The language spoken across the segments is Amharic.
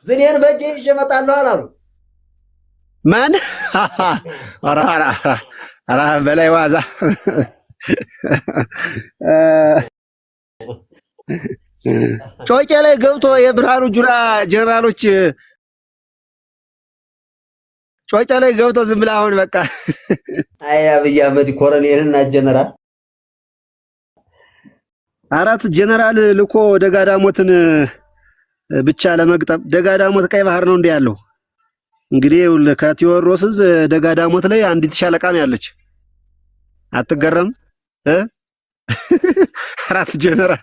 ዝኔን በእጄ ይዤ እመጣለሁ አላሉ። ማን ኧረ በላይ ዋዛ ጮቄ ላይ ገብቶ የብርሃኑ ጁላ ጀነራሎች ጮቄ ላይ ገብቶ ዝም ብለህ አሁን በቃ አይ አብይ አህመድ ኮሎኔልና ጀነራል አራት ጀነራል ልኮ ደጋዳሞትን ብቻ ለመግጠም ደጋዳሞት ቀይ ባህር ነው እንዴ ያለው? እንግዲህ ከቴዎድሮስ ደጋዳሞት ላይ አንዲት ሻለቃ ነው ያለች። አትገረም? አራት ጀነራል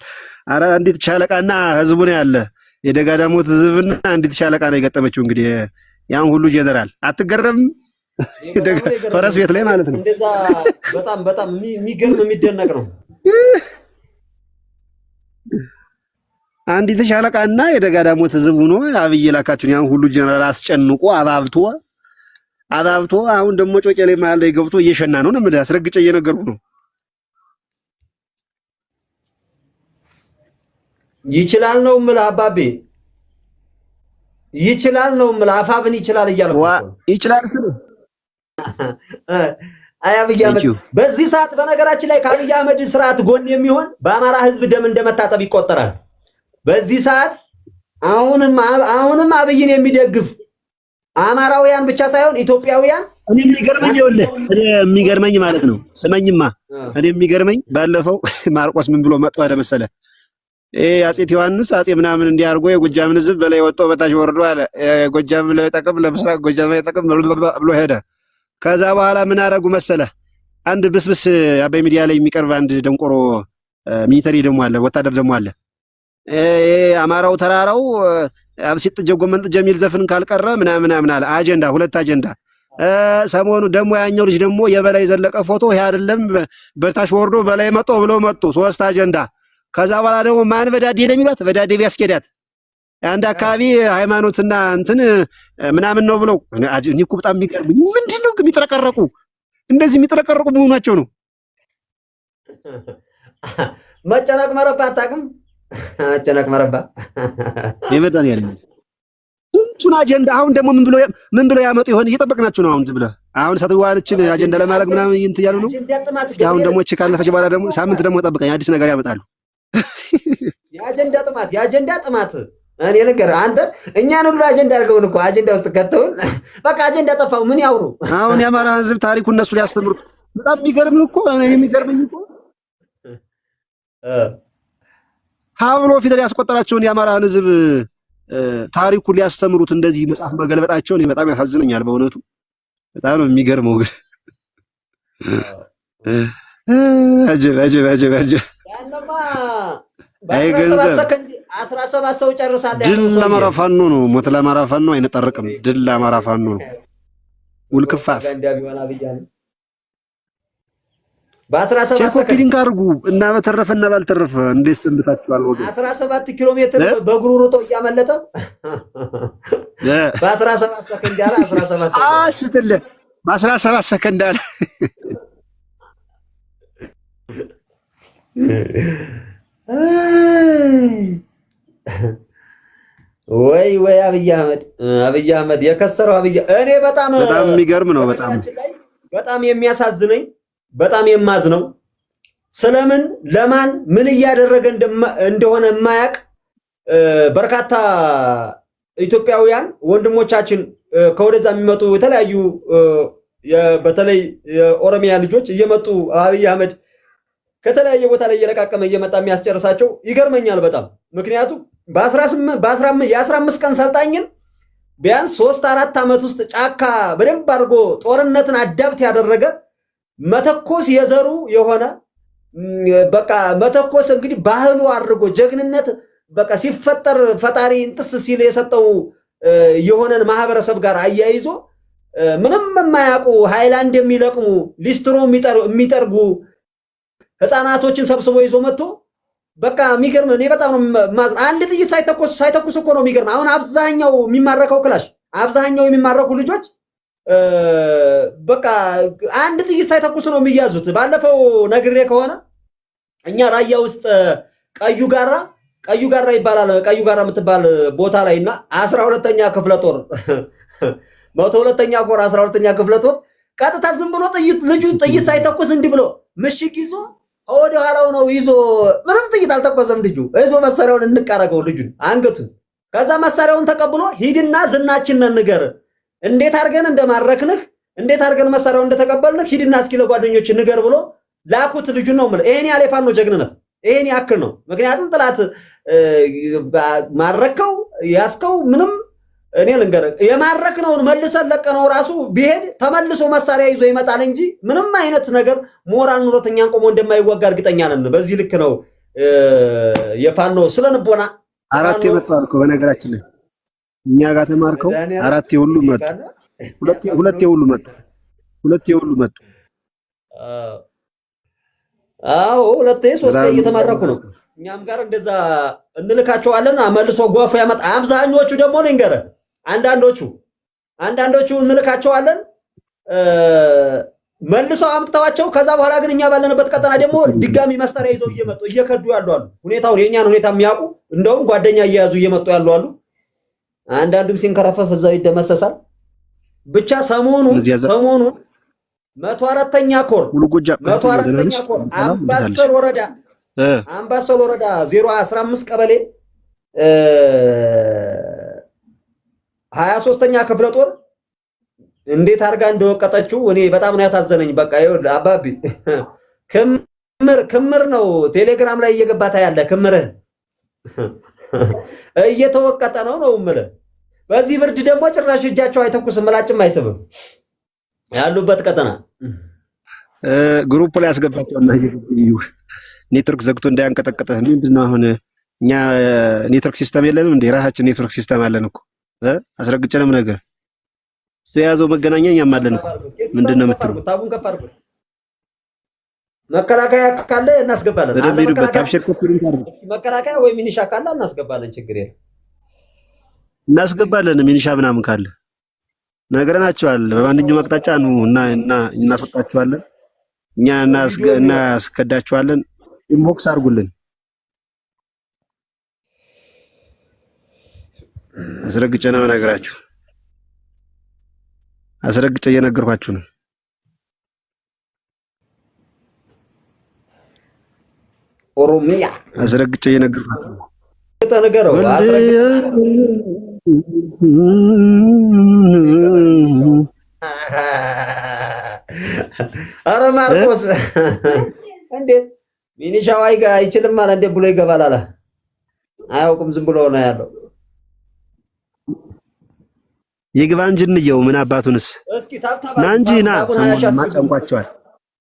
አንዲት ሻለቃና ህዝቡ ነው ያለ። የደጋዳሞት ህዝብና አንዲት ሻለቃ ነው የገጠመችው። እንግዲህ ያን ሁሉ ጀነራል አትገረም? ፈረስ ቤት ላይ ማለት ነው። እንደዛ በጣም የሚገርም የሚደነቅ ነው። አንዲት ሻለቃና የደጋዳሞት ህዝብ ሆኖ አብይ ላካችሁን ያን ሁሉ ጀነራል አስጨንቆ አባብቶ አሁን ደግሞ ጮቄ ላይ መሀል ላይ ገብቶ እየሸና ነው ነው ማለት አስረግጬ እየነገርኩ ነው። ይችላል ነው የምልህ አባቤ፣ ይችላል ነው የምልህ አፋብን ይችላል እያልኩ ይችላል ስለ አብይ አህመድ በዚህ ሰዓት በነገራችን ላይ ከአብይ አህመድ ስርዓት ጎን የሚሆን በአማራ ህዝብ ደም እንደመታጠብ ይቆጠራል። በዚህ ሰዓት አሁንም አብይን የሚደግፍ አማራውያን ብቻ ሳይሆን ኢትዮጵያውያን እኔ የሚገርመኝ ማለት ነው። ስመኝማ እኔ የሚገርመኝ ባለፈው ማርቆስ ምን ብሎ መጥቶ ወደ መሰለ አጼ ዮሐንስ አጼ ምናምን እንዲያርጎ የጎጃምን ህዝብ በላይ ወጥቶ በታች ወርዶ አለ። የጎጃም ላይ ጠቅም ለምስራቅ ጎጃም ላይ ጠቅም ብሎ ሄደ። ከዛ በኋላ ምን አረጉ መሰለ? አንድ ብስብስ አባይ ሚዲያ ላይ የሚቀርብ አንድ ደንቆሮ ሚሊተሪ ደግሞ አለ፣ ወታደር ደግሞ አለ። አማራው ተራራው አብሲጥ ጀጎመንጥ ጀሚል ዘፍን ካልቀረ ምናምን አለ። አጀንዳ ሁለት አጀንዳ። ሰሞኑ ደግሞ ያኛው ልጅ ደግሞ የበላይ ዘለቀ ፎቶ ይሄ አይደለም በታች ወርዶ በላይ መጥቶ ብሎ መጡ። ሶስት አጀንዳ። ከዛ በኋላ ደግሞ ማን በዳዴ ለሚሏት በዳዴ ቢያስኬዳት አንድ አካባቢ ሃይማኖትና እንትን ምናምን ነው ብለው እኔ እኮ በጣም የሚቀርብኝ ምንድነው የሚጥረቀረቁ እንደዚህ የሚጥረቀረቁ መሆናቸው ነው። መጨነቅ መረባ አታውቅም? መጨነቅ መረባ ይመጣል ያለ እንቱን አጀንዳ አሁን ደግሞ ምን ብሎ ያመጡ ይሆን እየጠበቅናችሁ ነው። አሁን ዝም ብለህ አሁን ሰትዋልችን አጀንዳ ለማድረግ ምናምን እንትን ያሉ ነው። አሁን ደግሞ እቺ ካለፈች በኋላ ደግሞ ሳምንት ደግሞ ጠብቀኝ አዲስ ነገር ያመጣሉ። የአጀንዳ ጥማት እኔ ነገር አንተ እኛን ሁሉ አጀንዳ አድርገውን እኮ አጀንዳ ውስጥ ከተውን በቃ አጀንዳ ጠፋው። ምን ያውሩ አሁን የአማራ ህዝብ ታሪኩ እነሱ ሊያስተምሩት በጣም የሚገርም እኮ የሚገርመኝ እኮ ሀብሎ ፊደል ያስቆጠራቸውን የአማራን ህዝብ ታሪኩ ሊያስተምሩት እንደዚህ መጽሐፍ መገልበጣቸው እኔ በጣም ያሳዝነኛል። በእውነቱ በጣም ነው የሚገርመው። ግን አጀብ አይ ገንዘብ 17 ሰው ጨርሳለህ። ድል ለአማራ ፋኖ ነው፣ ሞት ለአማራ ፋኖ አይነጠርቅም። ድል ለአማራ ፋኖ ነው። ውልክፋፍ በ17 ሰከንድ ሊንክ አድርጉ እና በተረፈና ባልተረፈ እንዴት ሰንብታችኋል ወገን? 17 ኪሎ ሜትር በእግሩ ሮጦ እያመለጠ በ17 ሰከንድ ያለ 17 ሰከንድ ስትል በ17 ሰከንድ አለ። ወይ አብይ አህመድ የከሰረው እኔ በጣም የሚገርም ነው። በጣም የሚያሳዝነኝ በጣም የማዝነው ስለምን ለማን ምን እያደረገ እንደሆነ የማያውቅ በርካታ ኢትዮጵያውያን ወንድሞቻችን ከወደዛ የሚመጡ የተለያዩ በተለይ የኦሮሚያ ልጆች እየመጡ አብይ አህመድ ከተለያየ ቦታ ላይ እየለቃቀመ እየመጣ የሚያስጨርሳቸው ይገርመኛል በጣም። ምክንያቱም የ15 ቀን ሰልጣኝን ቢያንስ 3-4 ዓመት ውስጥ ጫካ በደንብ አድርጎ ጦርነትን አዳብት ያደረገ መተኮስ የዘሩ የሆነ በቃ መተኮስ እንግዲህ ባህሉ አድርጎ ጀግንነት በቃ ሲፈጠር ፈጣሪ እንጥስ ሲል የሰጠው የሆነን ማህበረሰብ ጋር አያይዞ ምንም የማያውቁ ሃይላንድ የሚለቅሙ ሊስትሮ የሚጠርጉ ህፃናቶችን ሰብስቦ ይዞ መጥቶ በቃ የሚገርም እኔ በጣም ነው ማዝ አንድ ጥይት ሳይተኩስ እኮ ነው የሚገርም። አሁን አብዛኛው የሚማረከው ክላሽ አብዛኛው የሚማረኩ ልጆች በቃ አንድ ጥይት ሳይተኩስ ነው የሚያዙት። ባለፈው ነግሬ ከሆነ እኛ ራያ ውስጥ ቀዩ ጋራ ቀዩ ጋራ ይባላል። ቀዩ ጋራ የምትባል ቦታ ላይና 12ኛ ክፍለ ጦር 102ኛ ኮር 12ኛ ክፍለ ጦር ቀጥታ ዝም ብሎ ልጁ ጥይት ሳይተኩስ እንዲህ ብሎ ምሽግ ይዞ ወደ ኋላው ነው ይዞ ምንም ጥይት አልተኮሰም። ልጁ ይዞ መሳሪያውን እንቃረገው ልጁን አንገቱን። ከዛ መሳሪያውን ተቀብሎ ሂድና ዝናችንን ንገር፣ እንዴት አድርገን እንደማረክንህ፣ እንዴት አድርገን መሳሪያውን እንደተቀበልንህ ሂድና እስኪ ለጓደኞች ንገር ብሎ ላኩት። ልጁን ነው ማለት ይሄን ያለ ፋኖ ጀግንነት ይሄን ያክል ነው። ምክንያቱም ጥላት ማረከው ያስከው ምንም እኔ ልንገርህ የማረክነውን መልሰን ለቀነው ራሱ ቢሄድ ተመልሶ መሳሪያ ይዞ ይመጣል እንጂ ምንም አይነት ነገር ሞራል ኑሮተኛን ቆሞ እንደማይወጋ እርግጠኛ ነን። በዚህ ልክ ነው የፋኖ ስለንቦና አራት የመጣው እኮ በነገራችን ላይ እኛ ጋር ተማርከው አራት የሁሉ መጡ፣ ሁለት የሁሉ መጡ፣ ሁለት የሁሉ መጡ። አዎ ሁለቴ ሶስቴ እየተማረኩ ነው። እኛም ጋር እንደዛ እንልካቸዋለን። መልሶ ጎፍ ያመጣ። አብዛኞቹ ደግሞ ልንገርህ አንዳንዶቹ እንልካቸዋለን መልሰው አምጥተዋቸው ከዛ በኋላ ግን እኛ ባለንበት ቀጠና ደግሞ ድጋሚ መሳሪያ ይዘው እየመጡ እየከዱ ያሉ አሉ። ሁኔታውን የኛን ሁኔታ የሚያውቁ እንደውም ጓደኛ እየያዙ እየመጡ ያሉ አሉ። አንዳንዱም ሲንከረፈፍ እዛው ይደመሰሳል። ብቻ ሰሞኑን 104ኛ ኮር 104ኛ ኮር አምባሰል ወረዳ 015 ቀበሌ 23ኛ ክፍለ ጦር እንዴት አድርጋ እንደወቀጠችው እኔ በጣም ነው ያሳዘነኝ። በቃ ይኸውልህ አባቢ ክምር ነው ቴሌግራም ላይ እየገባታ ያለ ክምርህ እየተወቀጠ ነው የምልህ። በዚህ ብርድ ደግሞ ጭራሽ እጃቸው አይተኩስም፣ ምላጭም አይስብም። ያሉበት ቀጠና ግሩፕ ላይ ያስገባቸውና ኔትወርክ ዘግቶ እንዳያንቀጠቀጠ ምንድነው? አሁን እኛ ኔትወርክ ሲስተም የለንም እንዴ? ራሳችን ኔትወርክ ሲስተም አለን እኮ አስረግጬንም ነገር የያዘው መገናኛ እኛም አለን እኮ። ምንድነው የምትሉ? ታቡን ከፍ አድርጉ። መከላከያ ካለ እናስገባለን። መከላከያ ወይ ሚኒሻ ካለ እናስገባለን። ችግር የለም እናስገባለን። ሚኒሻ ምናምን ካለ ነገርናቸዋል። በማንኛውም አቅጣጫ ነው እና እናስወጣቸዋለን። እኛ እናስከዳቸዋለን። ኢንቦክስ አድርጉልን። አስረግጬ ነው ነገራችሁ። አስረግጬ እየነገርኳችሁ ነው። ኦሮሚያ አስረግጬ እየነገርኳችሁ ነው። ተነገረው አረ ማርቆስ እንዴት ሚኒሻው አይችልም ማለት እንዴ ብሎ ይገባል አለ። አያውቅም ዝም ብሎ ነው ያለው። ይግባ እንጂ እንየው ምን አባቱንስ ና እንጂ ና። ሰሞኑን ማጨንቋቸዋል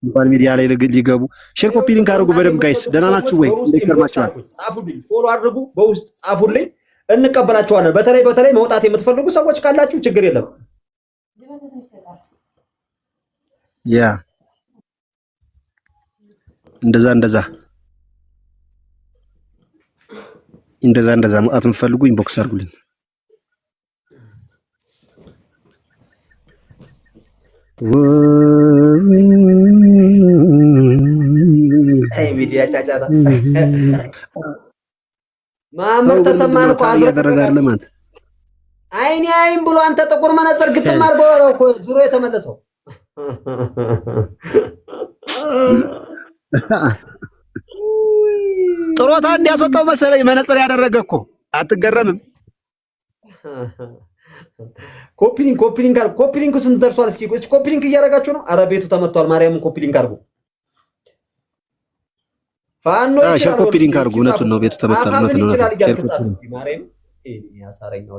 እንኳን ሚዲያ ላይ ሊገቡ። ሼር ኮፒ ሊንክ አድርጉ በደምብ ጋይስ። ደህና ናችሁ ወይ? እንደከርማችኋል። ጻፉልኝ፣ ፎሎ አድርጉ፣ በውስጥ ጻፉልኝ፣ እንቀበላችኋለን። በተለይ መውጣት የምትፈልጉ ሰዎች ካላችሁ ችግር የለም። ያ እንደዛ መውጣት የምትፈልጉ ኢንቦክስ አድርጉልኝ። አይ ሚዲያ ጫጫታ ማመር ተሰማን እኮ ያደረጋል ለማለት አይን ብሎ አንተ ጥቁር መነጽር ግጥም አድርጎ ነው እኮ ዙሮ የተመለሰው። ጥሮታ እንዲያስወጣው መሰለኝ መነጽር ያደረገ እኮ አትገረምም? ኮፒሊንክ ስንት ደርሷል? እስኪ ኮፒሊንክ እያደረጋችሁ ነው? አረ ቤቱ ተመቷል። ማርያምን ኮፒሊንክ አድርጉ። ፋኖ ሼር ኮፒሊንክ አድርጉ። እውነቱን ነው ቤቱ ተመቷል። እውነቱን ነው። ማርያም ያሳረኛው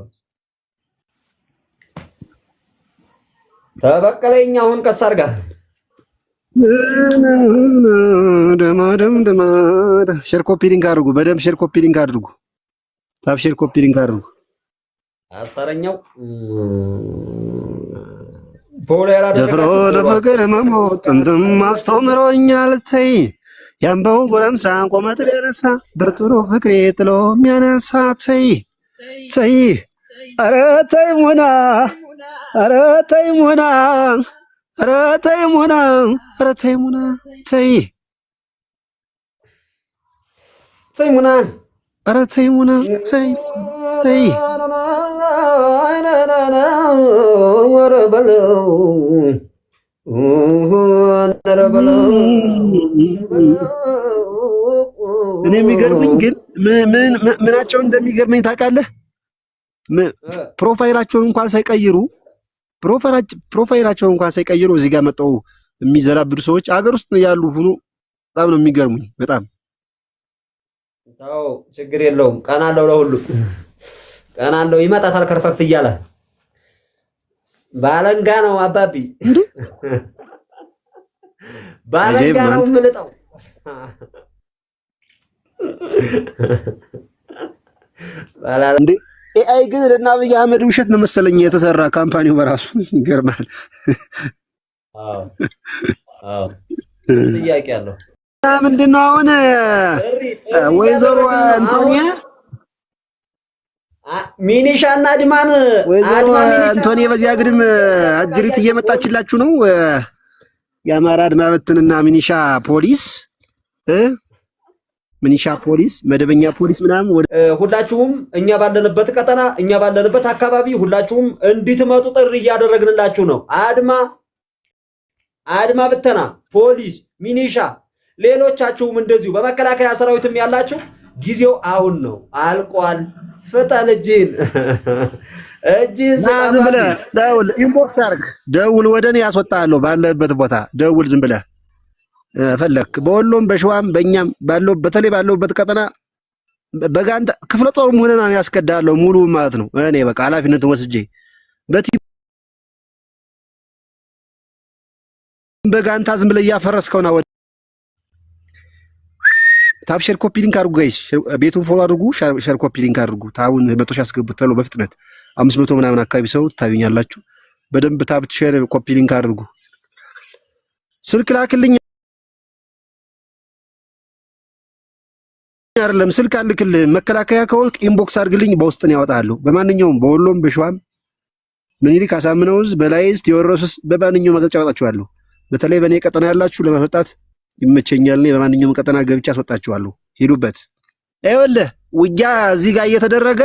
ተበቀለኝ። አሁን ቀስ አድርጋ ደማ ሼር ኮፒሊንክ አድርጉ። በደምብ ሼር ኮፒሊንክ አድርጉ። ታብ ሼር ኮፒሊንክ አድርጉ። አሳረኛው ደፍሮ ለፍቅር መሞት ጥንትም አስተምሮኛል። ተይ ያምበው ጎረምሳ ቆመት ቢያነሳ ብርቱ ነው ፍቅሬ ጥሎ የሚያነሳ። ተይ ኧረ ተይ ሙና ኧረ ተይ ሙና ኧረ ተይ ሙና ኧረ ተይ ሙና ተይ ሙና ኧረ ተይ ሙና ተይ ተይ። እኔ የሚገርመኝ ግን ምናቸው እንደሚገርመኝ ታውቃለህ? ፕሮፋይላቸውን እንኳን ሳይቀይሩ እዚህ ጋር መጣው የሚዘላብዱ ሰዎች አገር ውስጥ ያሉ ሁሉ በጣም ነው የሚገርሙኝ። በጣም ታው ችግር የለውም። ቀና አለው ለሁሉ ቀና አለው። ይመጣታል ከርፈፍ እያለ ባለንጋ ነው አባቢ ባለንጋ ነው የምልጠው። እንዴ ኤአይ ግን ለና አብይ አህመድ ውሸት ነው መሰለኝ የተሰራ ካምፓኒው በራሱ ይገርማል። አዎ ጥያቄ አለው። ምንድነው አሁን ወይዘሮ አንቶኒያ ሚኒሻና አድማን አንቶኒ በዚያ ግድም አጅሪት እየመጣችላችሁ ነው። የአማራ አድማ በትንና ሚኒሻ ፖሊስ መደበኛ ፖሊስ ምናምን ሁላችሁም እኛ ባለንበት ቀጠና እኛ ባለንበት አካባቢ ሁላችሁም እንድትመጡ ጥሪ እያደረግንላችሁ ነው። አድማ ብተና፣ ፖሊስ፣ ሚኒሻ ሌሎቻችሁም እንደዚሁ በመከላከያ ሰራዊትም ያላችሁ ጊዜው አሁን ነው፣ አልቋል። ፍጠን እጅን ዝም ብለህ ደውል፣ ኢንቦክስ አድርግ፣ ደውል፣ ወደኔ ያስወጣለሁ። ባለበት ቦታ ደውል ዝም ብለህ ፈለክ። በወሎም በሸዋም በእኛም በተለይ ባለውበት ቀጠና በጋንታ ክፍለ ጦር ሆነና ያስከዳለሁ ሙሉ ማለት ነው። እኔ በቃ ኃላፊነቱን ወስጄ በጋንታ ዝም ብለህ እያፈረስከው ነው። ታብ ሼር ኮፒ ሊንክ አድርጉ ጋይስ፣ ቤቱን ፎሎ አድርጉ፣ ሼር ኮፒ ሊንክ አድርጉ። ታውን 100 ሺህ አስገቡት ተብሎ በፍጥነት 500 ምናምን አካባቢ ሰው ታዩኛላችሁ። በደንብ ታብ ሼር ኮፒ ሊንክ አድርጉ። ስልክ ላክልኝ አይደለም ስልክ አልክልህ። መከላከያ ከሆንክ ኢንቦክስ አድርግልኝ፣ በውስጥ ነው ያወጣለሁ። በማንኛውም በወሎም በሸዋም ምኒልክ አሳምነውዝ በላይስት የወረሱስ በማንኛውም መግለጫ አወጣችኋለሁ። በተለይ በእኔ ቀጠና ያላችሁ ለመፈጣት ይመቸኛል። እኔ በማንኛውም ቀጠና ገብቼ አስወጣችኋለሁ። ሄዱበት። ይኸውልህ ውጊያ እዚህ ጋር እየተደረገ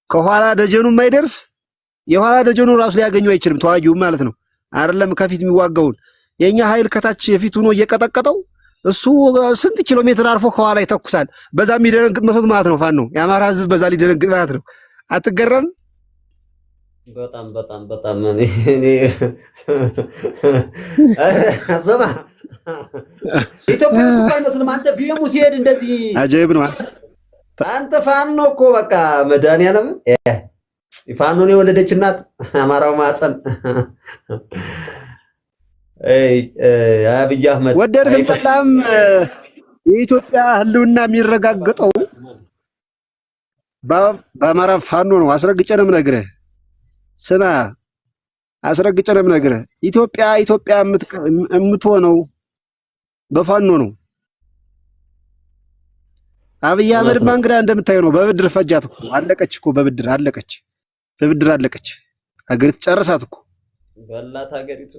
ከኋላ ደጀኑ የማይደርስ የኋላ ደጀኑ ራሱ ሊያገኙ አይችልም። ተዋጊው ማለት ነው አይደለም ከፊት የሚዋጋውን የኛ ኃይል ከታች የፊት ሆኖ እየቀጠቀጠው እሱ ስንት ኪሎ ሜትር አርፎ ከኋላ ይተኩሳል። በዛ የሚደነግጥ መስሎት ማለት ነው። ፋኖ የአማራ ህዝብ በዛ ሊደነግጥ ማለት ነው። አትገረም? በጣም እኔ አዘባ ኢትዮጵያ ውስጥ አይመስልም። አንተ ቢኤሙ ሲሄድ እንደዚህ አጀብ ነው። አንተ ፋኖ እኮ በቃ መድኃኒዓለም ፋኖን የወለደች እናት አማራው ማጸን አብይ አህመድ ወደድክም ጠላም የኢትዮጵያ ህልውና የሚረጋገጠው በአማራ ፋኖ ነው። አስረግጬ ነው የምነግርህ። ስማ አስረግጬ ነው የምነግርህ። ኢትዮጵያ የምትሆነው በፋኖ ነው። አብይ አህመድ እንግዳ እንደምታየው ነው። በብድር ፈጃት እኮ አለቀች እኮ በብድር አለቀች። ሀገሪቱ ጨረሳት እኮ በላት ሀገሪቱ።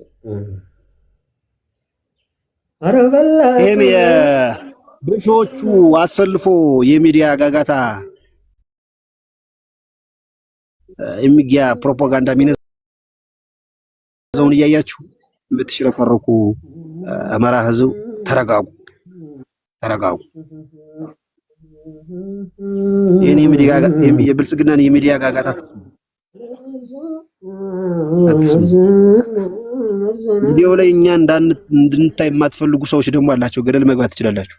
ይሄም የብዙዎቹ አሰልፎ የሚዲያ ጋጋታ የሚዲያ ፕሮፓጋንዳ የሚነዛውን እያያችሁ የምትሽረከረኩ አማራ ህዝብ ተረጋጉ። ይሄን የሚዲያ የብልጽግናን የሚዲያ ጋጋታ ቪዲዮ ላይ እኛ እንድንታይ የማትፈልጉ ሰዎች ደግሞ አላቸው። ገደል መግባት ትችላላችሁ።